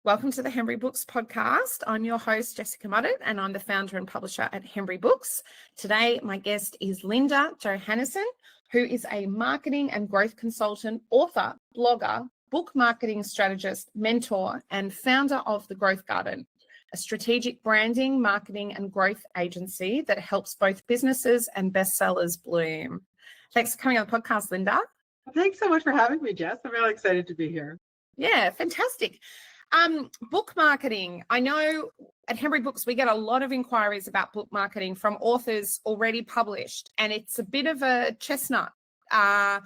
Welcome to the Hembury Books Podcast. I'm your host, Jessica Muddett, and I'm the founder and publisher at Hembury Books. Today, my guest is Linda Johannesson, who is a marketing and growth consultant, author, blogger, book marketing strategist, mentor, and founder of The Growth Garden, a strategic branding, marketing, and growth agency that helps both businesses and bestsellers bloom. Thanks for coming on the podcast, Linda. Thanks so much for having me, Jess. I'm really excited to be here. Yeah, fantastic. Book marketing. I know at Hembury Books, we get a lot of inquiries about book marketing from authors already published, and it's a bit of a chestnut. When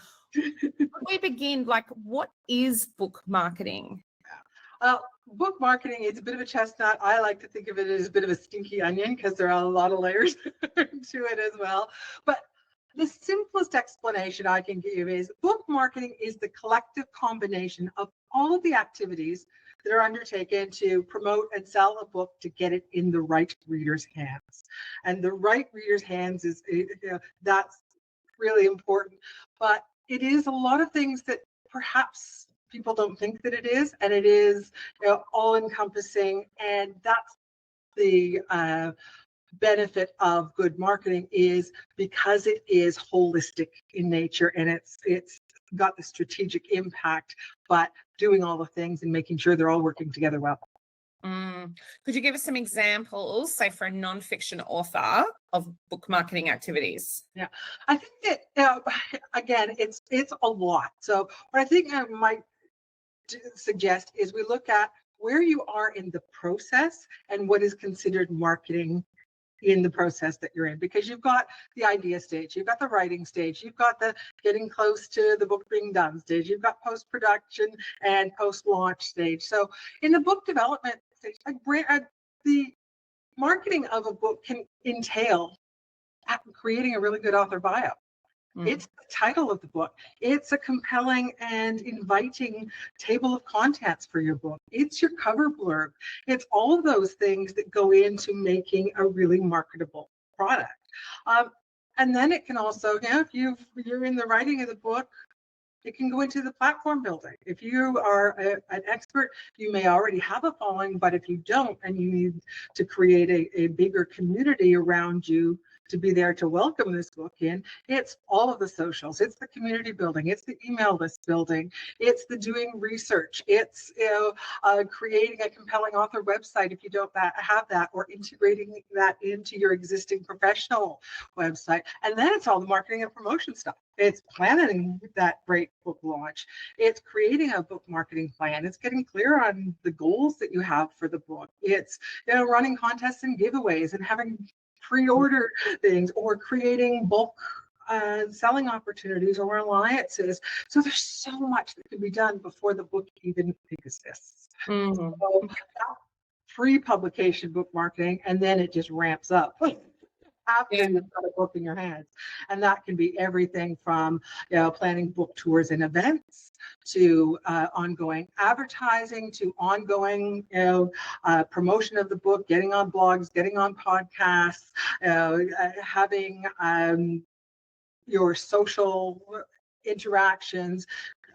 we begin, what is book marketing? Book marketing is a bit of a chestnut. I like to think of it as a bit of a stinky onion because there are a lot of layers to it as well. But the simplest explanation I can give is book marketing is the collective combination of all of the activities that are undertaken to promote and sell a book to get it in the right reader's hands. And the right reader's hands that's really important. But it is a lot of things that perhaps people don't think that it is, and it is all encompassing. And that's the benefit of good marketing, is because it is holistic in nature, and it's got the strategic impact, but doing all the things and making sure they're all working together well. Could you give us some examples, say for a non-fiction author, of book marketing activities? Yeah, I think that again, it's a lot. So what I think I might suggest is we look at where you are in the process and what is considered marketing in the process that you're in, because you've got the idea stage, you've got the writing stage, you've got the getting close to the book being done stage, you've got post-production and post-launch stage. So in the book development stage, the marketing of a book can entail creating a really good author bio. It's the title of the book. It's a compelling and inviting table of contents for your book. It's your cover blurb. It's all of those things that go into making a really marketable product. And then it can also, if you're in the writing of the book, it can go into the platform building. If you are an expert, you may already have a following, but if you don't, and you need to create a bigger community around you to be there to welcome this book in, it's all of the socials, it's the community building, it's the email list building, it's the doing research, it's creating a compelling author website if you don't have that, or integrating that into your existing professional website. And then it's all the marketing and promotion stuff. It's planning that great book launch. It's creating a book marketing plan. It's getting clear on the goals that you have for the book. It's running contests and giveaways and having pre-order things, or creating bulk selling opportunities or alliances. So there's so much that can be done before the book even exists. So pre-publication book marketing, and then it just ramps up after you've got a book in your hands. And that can be everything from planning book tours and events, to ongoing advertising, to ongoing promotion of the book, getting on blogs, getting on podcasts, having your social interactions,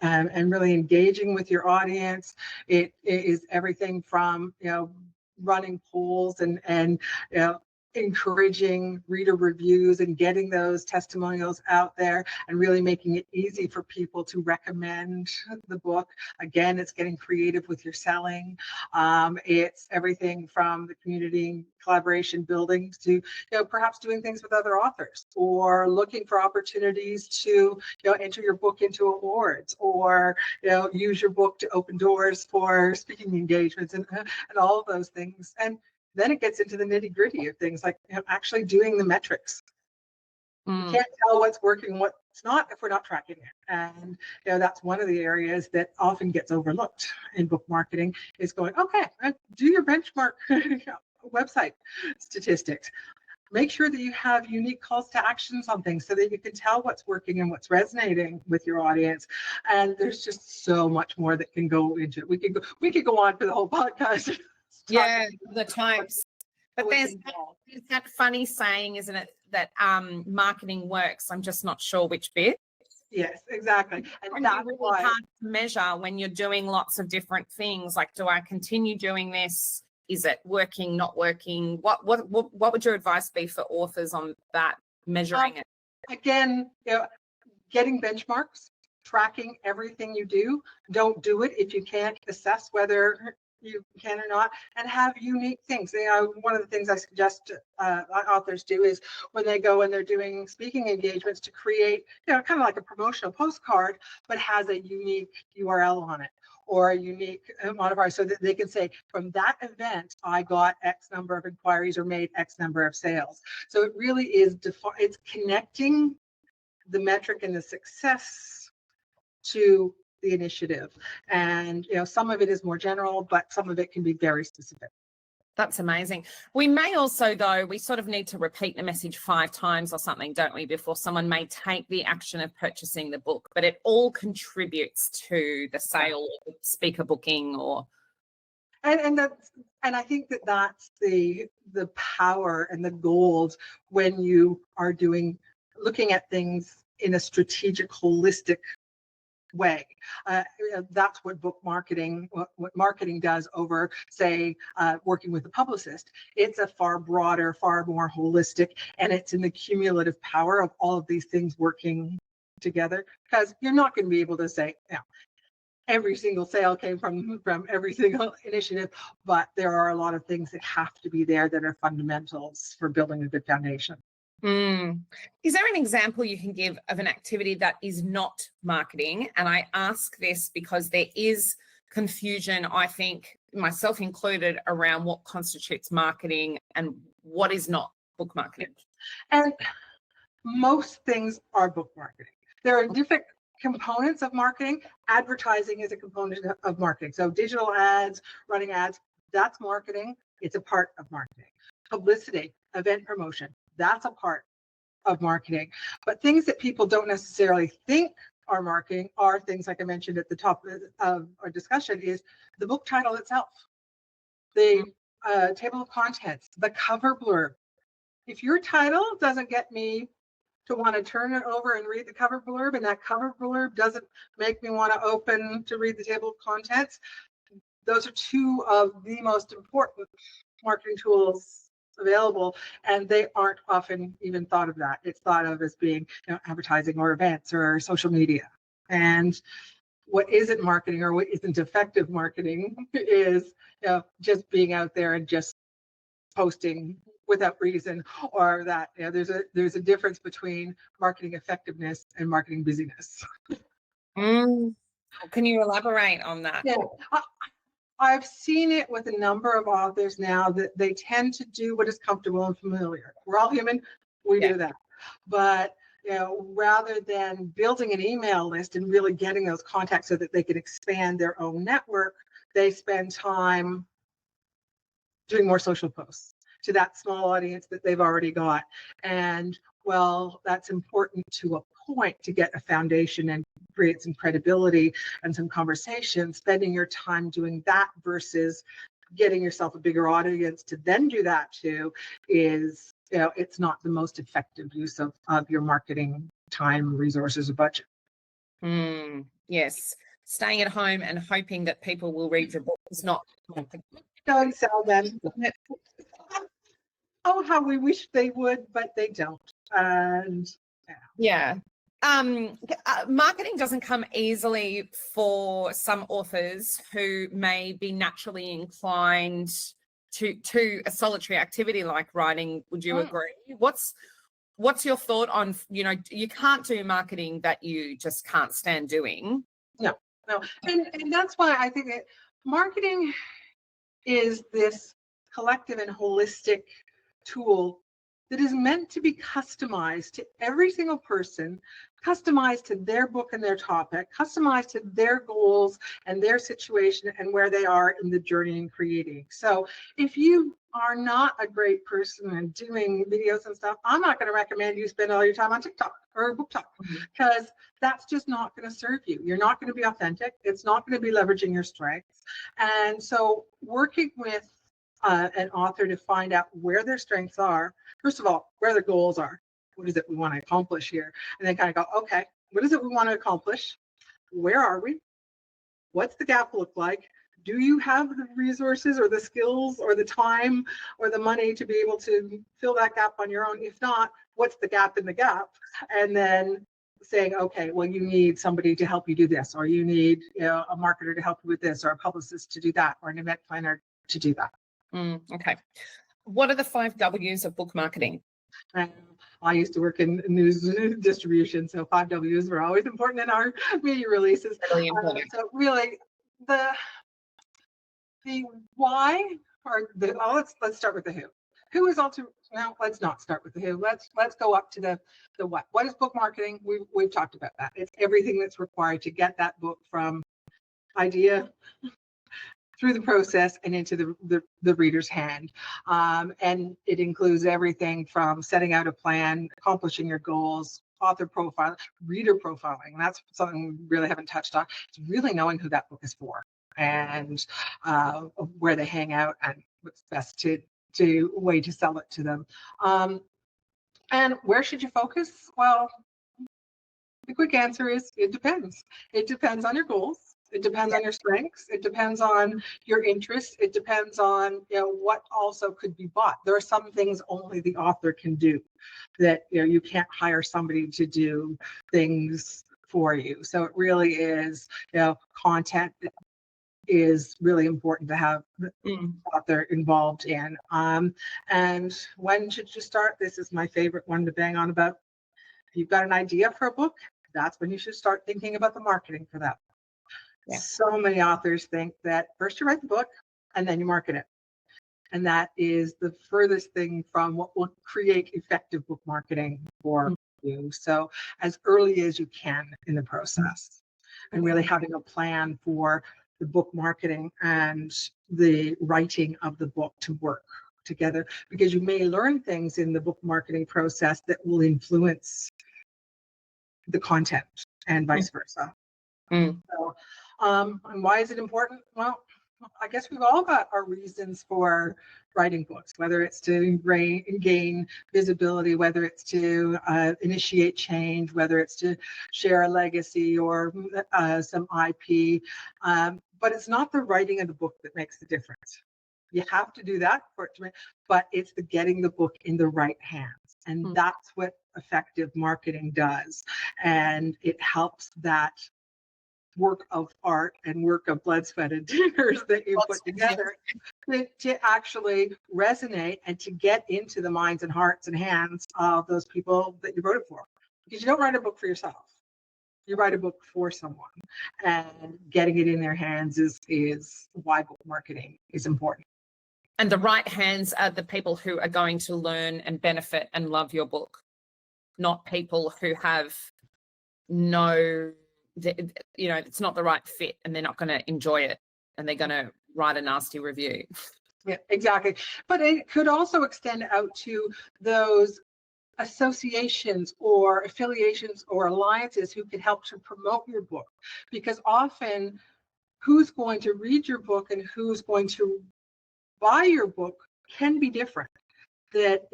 and really engaging with your audience. It is everything from running polls and encouraging reader reviews and getting those testimonials out there, and really making it easy for people to recommend the book. Again, it's getting creative with your selling. It's everything from the community collaboration building to perhaps doing things with other authors, or looking for opportunities to enter your book into awards, or use your book to open doors for speaking engagements, and all of those things. And then it gets into the nitty-gritty of things like actually doing the metrics. You can't tell what's working, what's not, if we're not tracking it. And that's one of the areas that often gets overlooked in book marketing, is going, okay, do your benchmark website statistics. Make sure that you have unique calls to actions on things so that you can tell what's working and what's resonating with your audience. And there's just so much more that can go into it. We could go on for the whole podcast. The types. But there's that funny saying, isn't it, that marketing works. I'm just not sure which bit. Yes, exactly. And that's really why hard to measure when you're doing lots of different things. Like, do I continue doing this? Is it working, not working? What would your advice be for authors on that, measuring it? again, getting benchmarks, tracking everything you do. Don't do it if you can't assess whether you can or not, and have unique things. One of the things I suggest authors do is when they go and they're doing speaking engagements to create, kind of like a promotional postcard, but has a unique URL on it or a unique modifier so that they can say, from that event, I got X number of inquiries or made X number of sales. So it really is, it's connecting the metric and the success to the initiative. And some of it is more general, but some of it can be very specific. That's amazing. We may also, though, we sort of need to repeat the message 5 times or something, don't we, before someone may take the action of purchasing the book. But it all contributes to the sale, or speaker booking, or and I think that's the power and the gold when you are looking at things in a strategic, holistic way. That's what book marketing, what marketing does over, say, working with a publicist. It's a far broader, far more holistic, and it's in the cumulative power of all of these things working together, because you're not going to be able to say, every single sale came from every single initiative, but there are a lot of things that have to be there that are fundamentals for building a good foundation. Is there an example you can give of an activity that is not marketing? And I ask this because there is confusion, I think, myself included, around what constitutes marketing and what is not book marketing. And most things are book marketing. There are different components of marketing. Advertising is a component of marketing. So digital ads, running ads, that's marketing. It's a part of marketing. Publicity, event promotion, that's a part of marketing. But things that people don't necessarily think are marketing are things like I mentioned at the top of our discussion, is the book title itself, the table of contents, the cover blurb. If your title doesn't get me to want to turn it over and read the cover blurb, and that cover blurb doesn't make me want to open to read the table of contents, those are two of the most important marketing tools available, and they aren't often even thought of that. It's thought of as being advertising or events or social media. And what isn't marketing, or what isn't effective marketing, is just being out there and just posting without reason, or that there's a difference between marketing effectiveness and marketing busyness. Can you elaborate on that? Yeah. I've seen it with a number of authors now that they tend to do what is comfortable and familiar. We're all human, we do that. But rather than building an email list and really getting those contacts so that they can expand their own network, they spend time doing more social posts to that small audience that they've already got. And well, that's important to a point to get a foundation and create some credibility and some conversation. Spending your time doing that versus getting yourself a bigger audience to then do that too is, it's not the most effective use of your marketing time, resources, or budget. Yes. Staying at home and hoping that people will read your book is not. Don't sell them. Oh, how we wish they would, but they don't. And marketing doesn't come easily for some authors who may be naturally inclined to a solitary activity like writing. Would you agree? What's your thought on, you can't do marketing that you just can't stand doing? No. And that's why I think that marketing is this collective and holistic tool that is meant to be customized to every single person, customized to their book and their topic, customized to their goals and their situation and where they are in the journey in creating. So if you are not a great person and doing videos and stuff, I'm not going to recommend you spend all your time on TikTok or BookTok, because that's just not going to serve you. You're not going to be authentic. It's not going to be leveraging your strengths. And so working with an author to find out where their strengths are, first of all, where their goals are, what is it we want to accomplish here, and then kind of go, okay, What is it we want to accomplish? Where are we? What's the gap look like? Do you have the resources or the skills or the time or the money to be able to fill that gap on your own? If not, what's the gap in the gap? And then saying, okay, well, you need somebody to help you do this, or you need a marketer to help you with this, or a publicist to do that, or an event planner to do that. Okay. What are the 5 W's of book marketing? I used to work in news distribution, so 5 W's were always important in our media releases. Really important. So really, the why, or let's start with the who. Who is also, now let's not start with the who. Let's go up to the what. What is book marketing? We've talked about that. It's everything that's required to get that book from idea through the process and into the reader's hand. And it includes everything from setting out a plan, accomplishing your goals, author profile, reader profiling. And that's something we really haven't touched on. It's really knowing who that book is for, and where they hang out, and what's best way to sell it to them. And where should you focus? Well, the quick answer is it depends. It depends on your goals. It depends on your strengths. It depends on your interests. It depends on what also could be bought. There are some things only the author can do that you can't hire somebody to do things for you. So it really is content is really important to have the author involved in. And when should you start? This is my favorite one to bang on about. If you've got an idea for a book, that's when you should start thinking about the marketing for that. Yeah. So many authors think that first you write the book and then you market it. And that is the furthest thing from what will create effective book marketing for you. So as early as you can in the process, and really having a plan for the book marketing and the writing of the book to work together, because you may learn things in the book marketing process that will influence the content and vice versa. So, and why is it important? Well, I guess we've all got our reasons for writing books, whether it's to gain visibility, whether it's to initiate change, whether it's to share a legacy or some IP. But it's not the writing of the book that makes the difference. You have to do that for it to make, but it's the getting the book in the right hands. And that's what effective marketing does. And it helps that work of art and work of blood, sweat, and tears that you put together to actually resonate and to get into the minds and hearts and hands of those people that you wrote it for. Because you don't write a book for yourself. You write a book for someone, and getting it in their hands is why book marketing is important. And the right hands are the people who are going to learn and benefit and love your book, not people who have it's not the right fit and they're not going to enjoy it and they're going to write a nasty review. Yeah, exactly. But it could also extend out to those associations or affiliations or alliances who could help to promote your book, because often who's going to read your book and who's going to buy your book can be different. That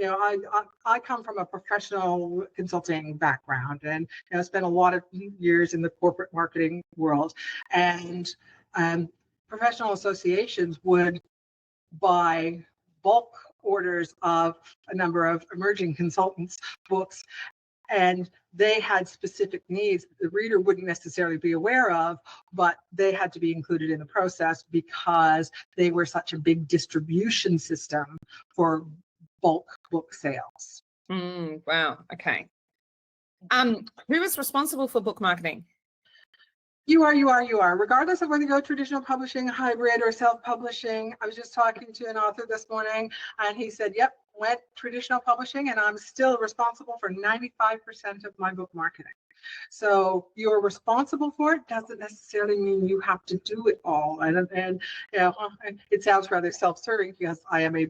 I come from a professional consulting background, and spent a lot of years in the corporate marketing world, and professional associations would buy bulk orders of a number of emerging consultants' books, and they had specific needs that the reader wouldn't necessarily be aware of, but they had to be included in the process because they were such a big distribution system for bulk book sales. Wow. Okay. Who is responsible for book marketing? You are. Regardless of whether you go traditional publishing, hybrid, or self-publishing. I was just talking to an author this morning, and he said, yep, went traditional publishing, and I'm still responsible for 95% of my book marketing. So you're responsible for it doesn't necessarily mean you have to do it all. And it sounds rather self-serving because I am a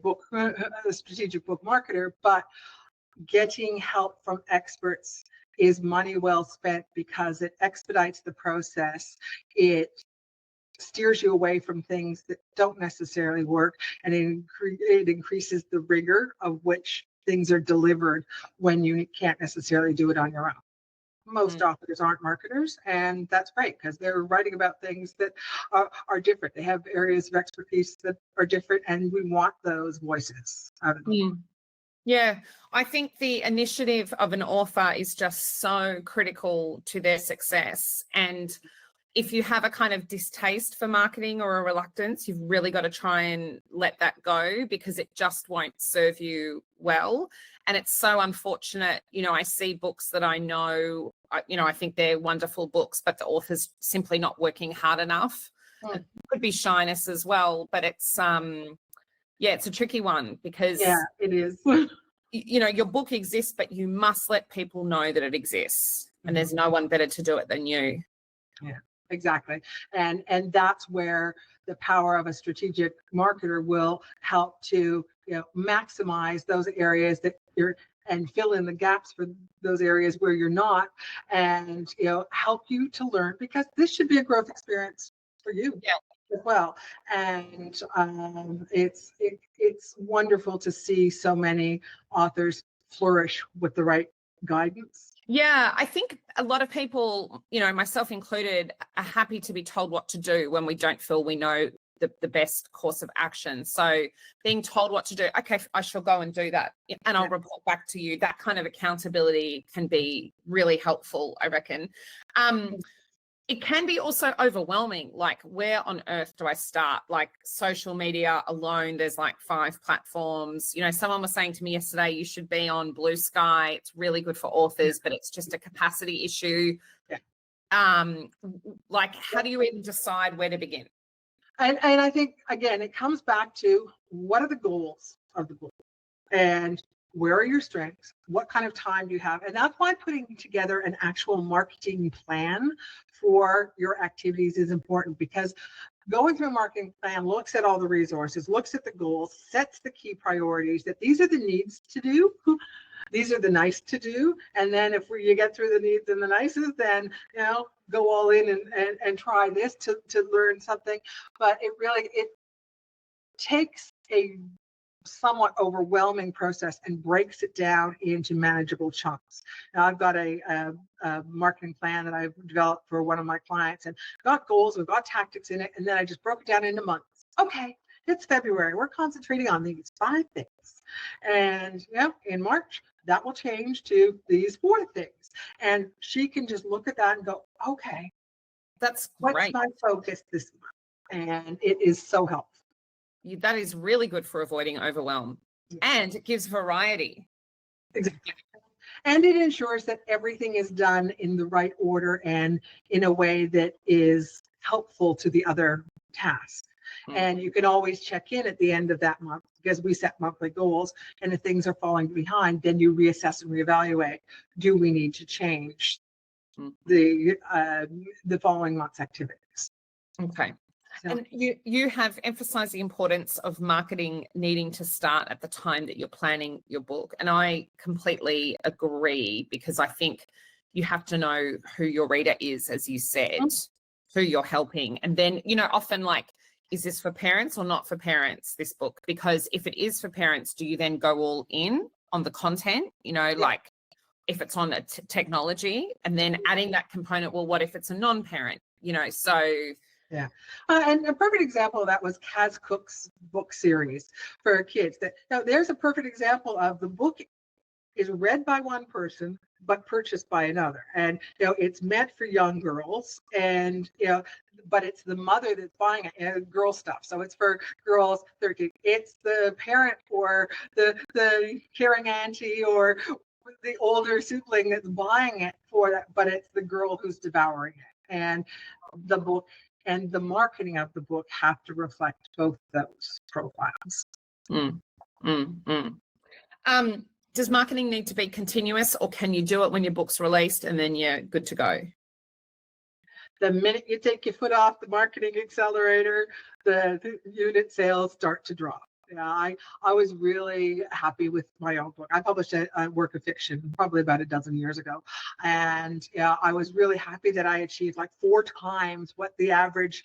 strategic book marketer, but getting help from experts is money well spent because it expedites the process. It steers you away from things that don't necessarily work, and it increases the rigor of which things are delivered when you can't necessarily do it on your own. Most authors aren't marketers, and that's great because they're writing about things that are different. They have areas of expertise that are different, and we want those voices out of them. Yeah, I think the initiative of an author is just so critical to their success. And if you have a kind of distaste for marketing or a reluctance, you've really got to try and let that go, because it just won't serve you well. And it's so unfortunate. I see books that I know, I think they're wonderful books, but the author's simply not working hard enough. It could be shyness as well, but it's it's a tricky one, because it is. Your book exists, but you must let people know that it exists, and there's no one better to do it than you. Yeah, exactly. And that's where the power of a strategic marketer will help to maximize those areas that you're, and fill in the gaps for those areas where you're not, and help you to learn, because this should be a growth experience for you as well. And it's wonderful to see so many authors flourish with the right guidance. Yeah, I think a lot of people, myself included, are happy to be told what to do when we don't feel we know the best course of action. So being told what to do, okay, I shall go and do that, and I'll report back to you. That kind of accountability can be really helpful, I reckon. It can be also overwhelming. Like, where on earth do I start? Like, social media alone, there's like 5 platforms. Someone was saying to me yesterday, you should be on Blue Sky. It's really good for authors, but it's just a capacity issue. Like, how do you even decide where to begin? And I think, again, it comes back to, what are the goals of the book? And where are your strengths? What kind of time do you have? And that's why putting together an actual marketing plan for your activities is important, because going through a marketing plan looks at all the resources, looks at the goals, sets the key priorities, that these are the needs to do. These are the nice to do. And then if you get through the needs and the nices, then, go all in and try this to learn something. But it takes a somewhat overwhelming process and breaks it down into manageable chunks. Now, I've got a marketing plan that I've developed for one of my clients, and got goals, we've got tactics in it, and then I just broke it down into months. Okay, it's February. We're concentrating on these 5 things. And in March, that will change to these 4 things. And she can just look at that and go, okay, that's what's great. my focus this month? And it is so helpful. That is really good for avoiding overwhelm, and it gives variety. Exactly. And it ensures that everything is done in the right order and in a way that is helpful to the other tasks. And you can always check in at the end of that month, because we set monthly goals, and if things are falling behind, then you reassess and reevaluate. Do we need to change the following month's activities? Okay. And you have emphasized the importance of marketing needing to start at the time that you're planning your book. And I completely agree, because I think you have to know who your reader is, as you said, who you're helping. And then, often, like, is this for parents or not for parents, this book? Because if it is for parents, do you then go all in on the content, like if it's on a technology, and then adding that component, well, what if it's a non-parent, so... Yeah. And a perfect example of that was Kaz Cook's book series for kids. There's a perfect example of the book is read by one person, but purchased by another. And, it's meant for young girls, and, but it's the mother that's buying it, girl stuff. So it's for girls 13. It's the parent or the caring auntie or the older sibling that's buying it for that, but it's the girl who's devouring it. And the book and the marketing of the book have to reflect both those profiles. Does marketing need to be continuous, or can you do it when your book's released and then you're good to go? The minute you take your foot off the marketing accelerator, the unit sales start to drop. I was really happy with my own book. I published a work of fiction probably about a dozen years ago. And I was really happy that I achieved like 4 times what the average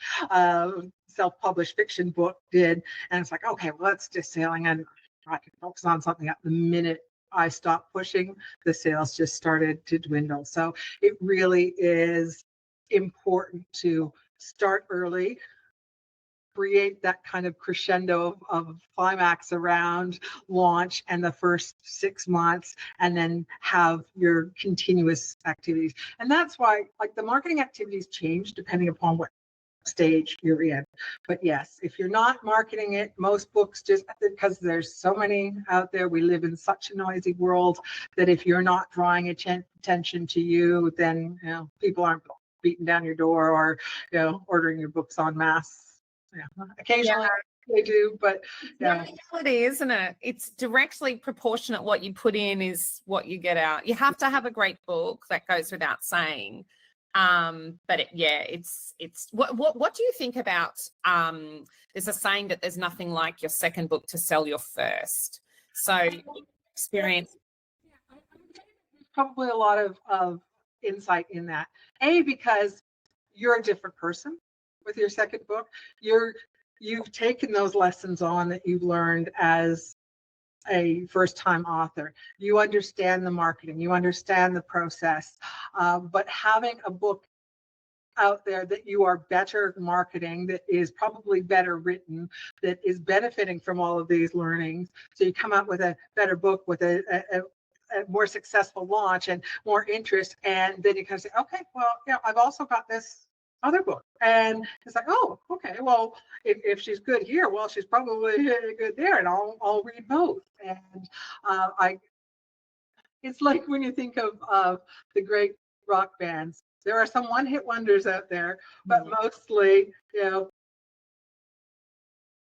self-published fiction book did. And it's like, okay, well, that's just sailing, and I can focus on something at the minute I stopped pushing, the sales just started to dwindle. So it really is important to start early, create that kind of crescendo of climax around launch and the first 6 months, and then have your continuous activities. And that's why, like, the marketing activities change depending upon what stage you're in. But yes, if you're not marketing it, most books, just because there's so many out there, we live in such a noisy world that if you're not drawing attention to you, then people aren't beating down your door or ordering your books en masse. Occasionally they do, but yeah. The reality, isn't it? It's directly proportionate. What you put in is what you get out. You have to have a great book, that goes without saying. But it's what do you think about there's a saying that there's nothing like your second book to sell your first. So experience. Probably a lot of insight in that. Because you're a different person with your second book. You've taken those lessons on that you've learned as a first-time author. You understand the marketing, you understand the process, but having a book out there that you are better marketing, that is probably better written, that is benefiting from all of these learnings. So you come out with a better book with a more successful launch and more interest, and then you kind of say, okay, well, I've also got this other book, and it's like, oh, okay, well, if she's good here, well, she's probably good there, and I'll read both. And it's like when you think of the great rock bands, there are some one-hit wonders out there, but mostly,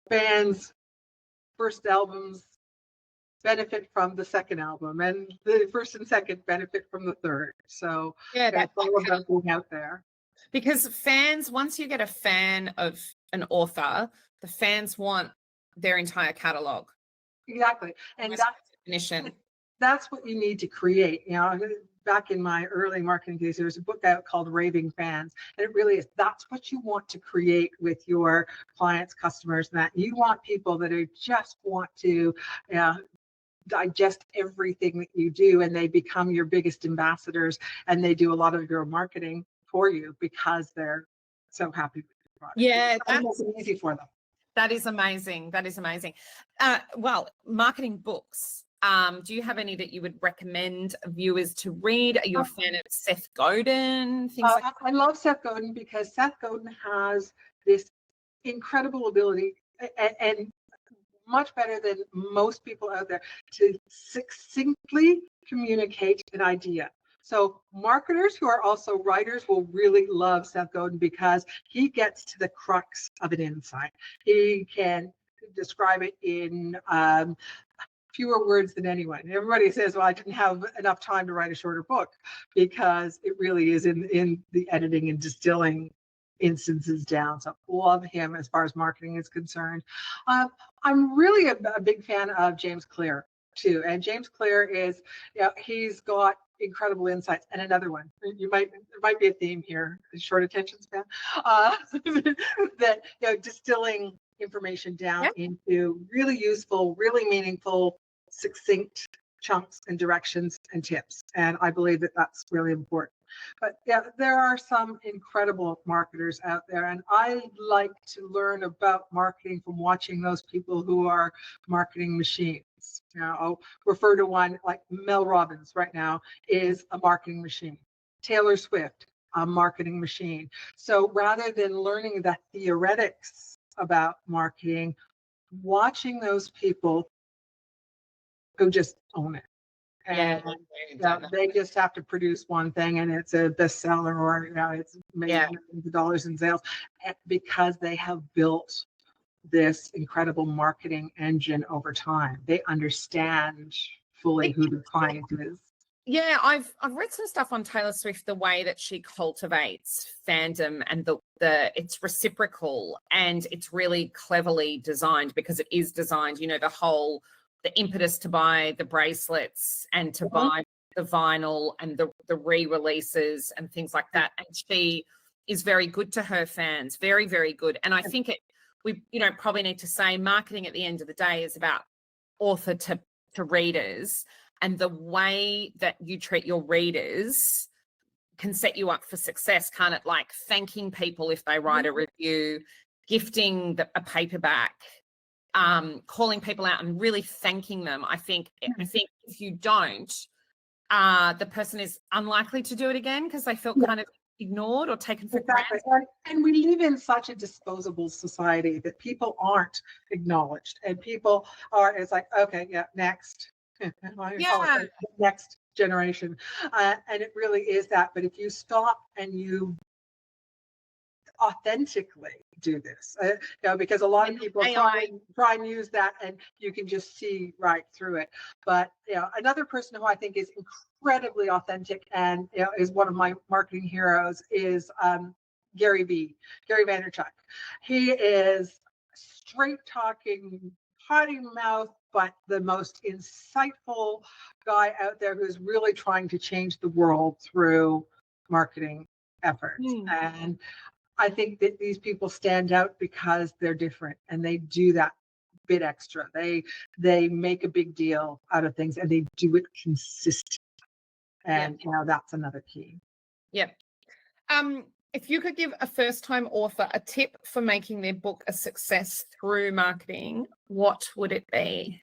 bands' first albums benefit from the second album, and the first and second benefit from the third. So that's all about being out there. Because fans, once you get a fan of an author, the fans want their entire catalog. Exactly. And that's what you need to create. Back in my early marketing days, there was a book out called Raving Fans. And it really is, that's what you want to create with your clients, customers, and that you want people that are just want to digest everything that you do, and they become your biggest ambassadors, and they do a lot of your marketing for you because they're so happy with your product. Yeah, that's easy for them. That is amazing. That is amazing. Well, marketing books. Do you have any that you would recommend viewers to read? Are you a fan of Seth Godin? I love Seth Godin because Seth Godin has this incredible ability, and much better than most people out there, to succinctly communicate an idea. So marketers who are also writers will really love Seth Godin because he gets to the crux of an insight. He can describe it in fewer words than anyone. Everybody says, well, I didn't have enough time to write a shorter book, because it really is in the editing and distilling instances down. So love him as far as marketing is concerned. I'm really a big fan of James Clear too. And James Clear is, he's got incredible insights. And another one, there might be a theme here, short attention span, that, distilling information down into really useful, really meaningful, succinct chunks and directions and tips. And I believe that that's really important. But there are some incredible marketers out there, and I like to learn about marketing from watching those people who are marketing machines. I'll refer to one like Mel Robbins right now is a marketing machine. Taylor Swift, a marketing machine. So rather than learning the theoretics about marketing, watching those people who just own it. And they just have to produce one thing, and it's a bestseller, or it's made millions of dollars in sales, because they have built this incredible marketing engine over time. They understand fully who the client is. Yeah, I've read some stuff on Taylor Swift, the way that she cultivates fandom, and the it's reciprocal, and it's really cleverly designed, because it is designed, the impetus to buy the bracelets and to buy the vinyl and the re-releases and things like that. And she is very good to her fans, very, very good. And I think we probably need to say marketing at the end of the day is about author to readers. and the way that you treat your readers can set you up for success, can't it? Like thanking people if they write a review, gifting a paperback, calling people out and really thanking them. I think if you don't, the person is unlikely to do it again because they felt kind of ignored or taken for granted. And we live in such a disposable society that people aren't acknowledged, and people are, it's like, okay, yeah, next. Next generation. And it really is that. But if you stop and you authentically do this, because a lot of people try and use that, and you can just see right through it. But another person who I think is incredibly authentic and is one of my marketing heroes is Gary Vaynerchuk. He is straight talking, potty mouth, but the most insightful guy out there who's really trying to change the world through marketing efforts. And I think that these people stand out because they're different and they do that bit extra. They make a big deal out of things and they do it consistently. And that's another key. Yep. If you could give a first-time author a tip for making their book a success through marketing, what would it be?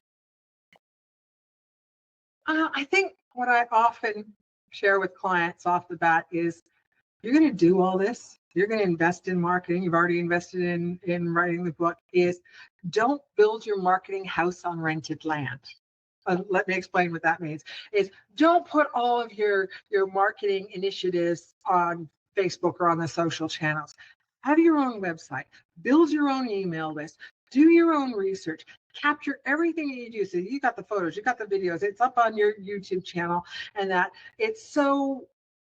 I think what I often share with clients off the bat is, you're going to do all this. You're going to invest in marketing. You've already invested in writing the book. Is don't build your marketing house on rented land. Let me explain what that means. Is don't put all of your marketing initiatives on Facebook or on the social channels. Have your own website. Build your own email list. Do your own research. Capture everything you do. So you got the photos, you got the videos. It's up on your YouTube channel, and that it's so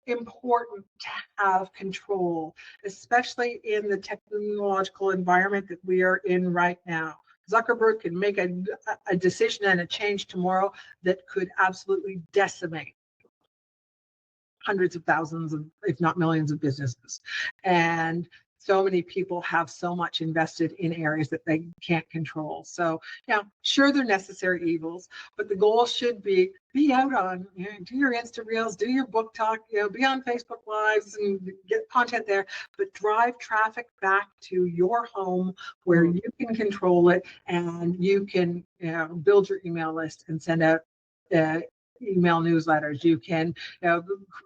important to have control, especially in the technological environment that we are in right now. Zuckerberg can make a decision and a change tomorrow that could absolutely decimate hundreds of thousands of, if not millions of businesses. And so many people have so much invested in areas that they can't control. So sure, they're necessary evils, but the goal should be out on, do your Insta Reels, do your book talk, be on Facebook Lives and get content there, but drive traffic back to your home where you can control it, and you can build your email list and send out email newsletters. You can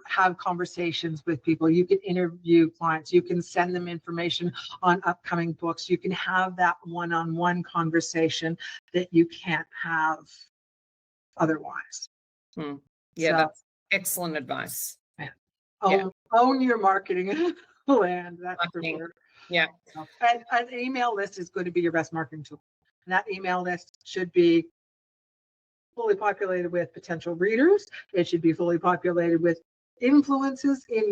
have conversations with people. You can interview clients. You can send them information on upcoming books. You can have that one-on-one conversation that you can't have otherwise. That's excellent advice. Own your marketing land. That's for sure. And an email list is going to be your best marketing tool. And that email list should be fully populated with potential readers. It should be fully populated with influencers in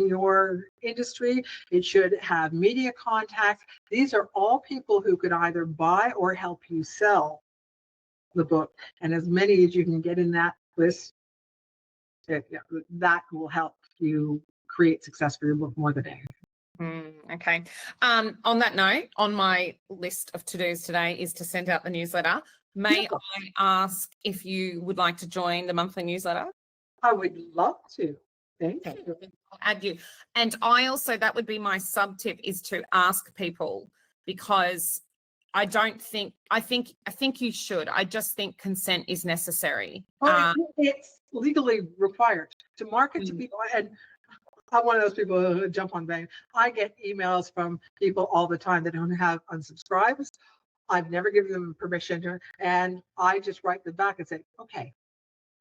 your industry. It should have media contacts. These are all people who could either buy or help you sell the book. And as many as you can get in that list, that will help you create success for your book more than anything. Okay. On that note, on my list of to-dos today is to send out the newsletter. May I ask if you would like to join the monthly newsletter? I would love to. Thank you. I'll add you. And I also, that would be my sub tip, is to ask people, because I think you should. I just think consent is necessary. It's legally required to market to people. And I'm one of those people who jump on bang. I get emails from people all the time that don't have unsubscribes. I've never given them permission and I just write them back and say, okay,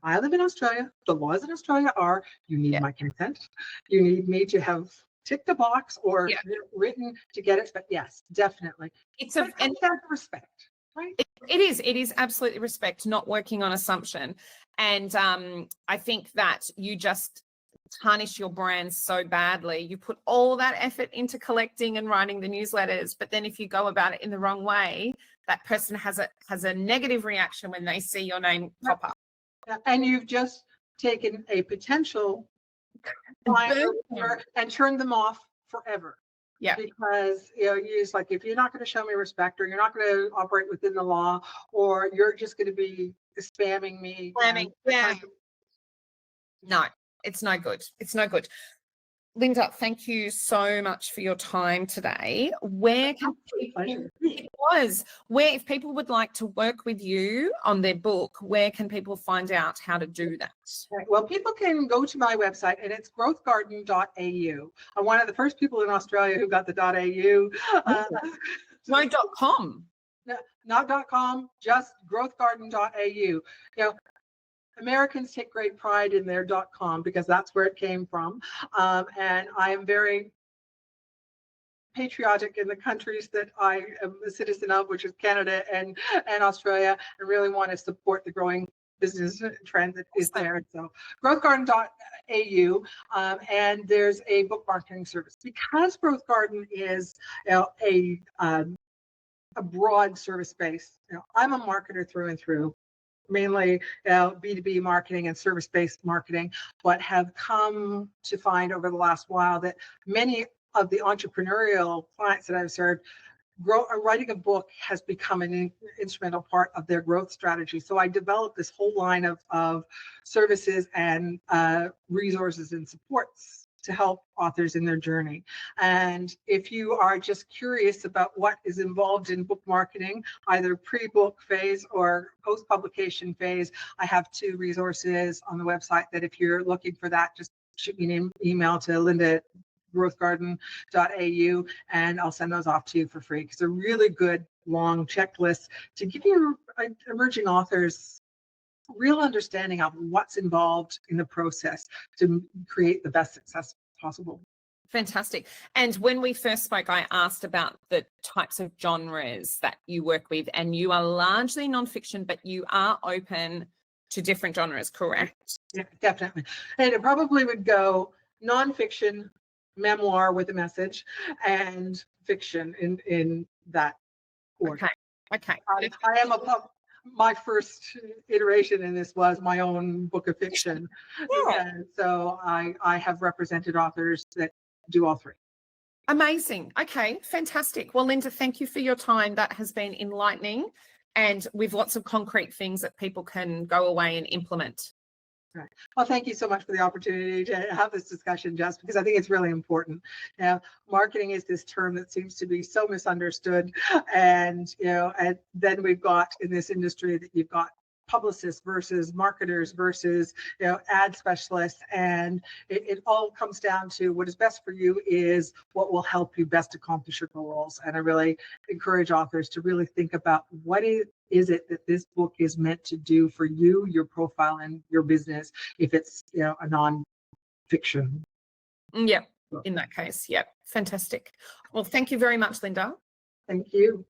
I live in Australia. The laws in Australia are, you need my consent. You need me to have ticked a box or written to get it. But yes, definitely. It's respect, right? It is absolutely respect, not working on assumption. And I think that you just tarnish your brand so badly. You put all that effort into collecting and writing the newsletters, but then if you go about it in the wrong way, that person has a negative reaction when they see your name pop up. And you've just taken a potential client and turned them off forever. Yeah. Because it's like, if you're not going to show me respect, or you're not going to operate within the law, or you're just going to be spamming me. Slamming. Yeah. No, it's no good. It's no good. Linda, thank you so much for your time today. Where can if people would like to work with you on their book, where can people find out how to do that? Right. Well, people can go to my website, and it's growthgarden.au. I'm one of the first people in Australia who got the .au. No .com. No, not .com, just growthgarden.au. You know, Americans take great pride in their .com because that's where it came from. And I am very patriotic in the countries that I am a citizen of, which is Canada and Australia, and really want to support the growing business trend that is there. So growthgarden.au, and there's a book marketing service. Because Growth Garden is a broad service base. I'm a marketer through and through, mainly B2B marketing and service-based marketing, but have come to find over the last while that many of the entrepreneurial clients that I've served, writing a book has become an instrumental part of their growth strategy. So I developed this whole line of services and resources and supports to help authors in their journey. And if you are just curious about what is involved in book marketing, either pre-book phase or post-publication phase, I have 2 resources on the website that if you're looking for that, just shoot me an email to linda@growthgarden.au, and I'll send those off to you for free, because they're really good long checklists to give you emerging authors real understanding of what's involved in the process to create the best success possible. Fantastic. And when we first spoke, I asked about the types of genres that you work with, and you are largely nonfiction, but you are open to different genres, correct? Yeah, definitely. And it probably would go nonfiction, memoir with a message, and fiction in that order. Okay. I am my first iteration in this was my own book of fiction. Yeah. And so I have represented authors that do all 3. Amazing. Okay, fantastic. Well, Linda, thank you for your time. That has been enlightening, and with lots of concrete things that people can go away and implement. Right. Well, thank you so much for the opportunity to have this discussion, Jess, because I think it's really important. Marketing is this term that seems to be so misunderstood, and and then we've got in this industry that you've got publicists versus marketers versus ad specialists, and it all comes down to what is best for you is what will help you best accomplish your goals. And I really encourage authors to really think about what is it that this book is meant to do for you, your profile, and your business, if it's a non-fiction. Yeah, in that case. Yeah, fantastic. Well, thank you very much, Linda. Thank you.